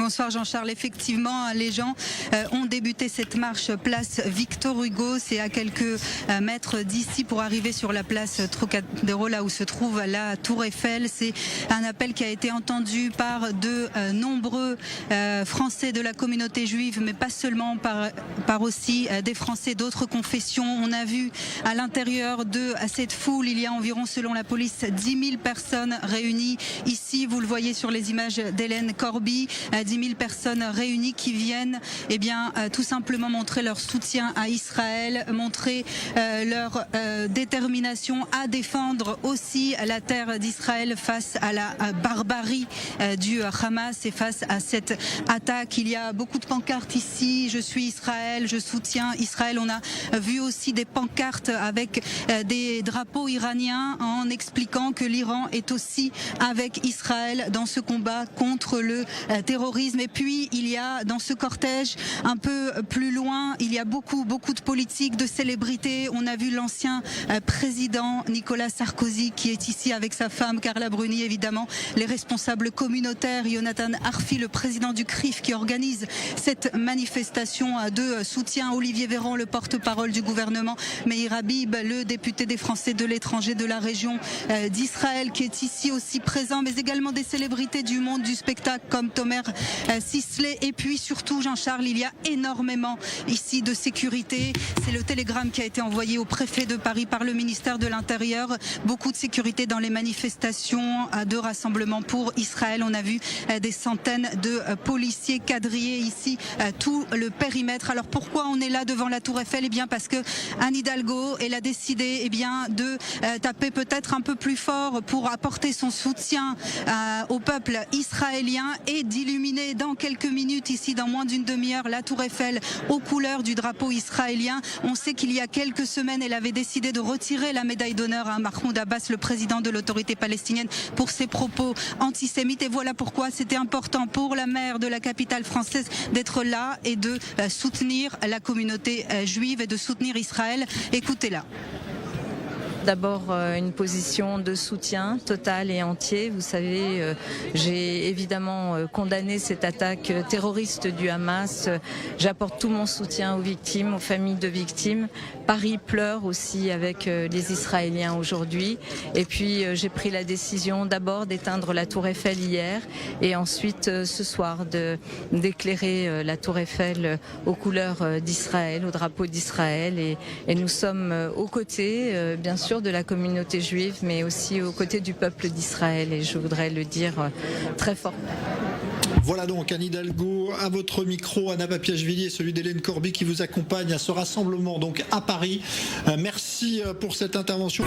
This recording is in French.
Bonsoir Jean-Charles. Effectivement, les gens ont débuté cette marche place Victor Hugo. C'est à quelques mètres d'ici pour arriver sur la place Trocadéro, là où se trouve la Tour Eiffel. C'est un appel qui a été entendu par de nombreux Français de la communauté juive, mais pas seulement, par aussi des Français d'autres confessions. On a vu à l'intérieur de cette foule, il y a environ, selon la police, 10 000 personnes réunies. Ici, vous le voyez sur les images d'Hélène Corby, 10 000 personnes réunies qui viennent tout simplement montrer leur soutien à Israël, montrer leur détermination à défendre aussi la terre d'Israël face à la barbarie du Hamas et face à cette attaque. Il y a beaucoup de pancartes ici, je suis Israël, je soutiens Israël. On a vu aussi des pancartes avec des drapeaux iraniens en expliquant que l'Iran est aussi avec Israël dans ce combat contre le terrorisme. Et puis il y a dans ce cortège un peu plus loin, il y a beaucoup de politiques, de célébrités. On a vu l'ancien président Nicolas Sarkozy qui est ici avec sa femme Carla Bruni, évidemment les responsables communautaires, Jonathan Arfi, le président du CRIF qui organise cette manifestation de soutien, Olivier Véran, le porte-parole du gouvernement, Meir Habib, le député des Français de l'étranger de la région d'Israël qui est ici aussi présent, mais également des célébrités du monde du spectacle comme Tomer Sisley. Et puis surtout, Jean-Charles, il y a énormément ici de sécurité. C'est le télégramme qui a été envoyé au préfet de Paris par le ministère de l'Intérieur. Beaucoup de sécurité dans les manifestations de rassemblement pour Israël. On a vu des centaines de policiers quadriller ici tout le périmètre. Alors pourquoi on est là devant la Tour Eiffel? Eh bien parce que Anne Hidalgo, elle a décidé de taper peut-être un peu plus fort pour apporter son soutien au peuple israélien et d'illuminer dans quelques minutes, ici dans moins d'une demi-heure, la Tour Eiffel aux couleurs du drapeau israélien. On sait qu'il y a quelques semaines, elle avait décidé de retirer la médaille d'honneur à Mahmoud Abbas, le président de l'autorité palestinienne, pour ses propos antisémites. Et voilà pourquoi c'était important pour la maire de la capitale française d'être là et de soutenir la communauté juive et de soutenir Israël. Écoutez-la. D'abord une position de soutien total et entier. Vous savez, j'ai évidemment condamné cette attaque terroriste du Hamas. J'apporte tout mon soutien aux victimes, aux familles de victimes. Paris pleure aussi avec les Israéliens aujourd'hui. Et puis j'ai pris la décision d'abord d'éteindre la Tour Eiffel hier et ensuite ce soir d'éclairer la Tour Eiffel aux couleurs d'Israël, au drapeau d'Israël. Et nous sommes aux côtés, bien sûr, de la communauté juive, mais aussi aux côtés du peuple d'Israël, et je voudrais le dire très fort. Voilà donc Anne Hidalgo à votre micro, Anna Papiachvili et celui d'Hélène Corby qui vous accompagne à ce rassemblement donc à Paris. Merci pour cette intervention.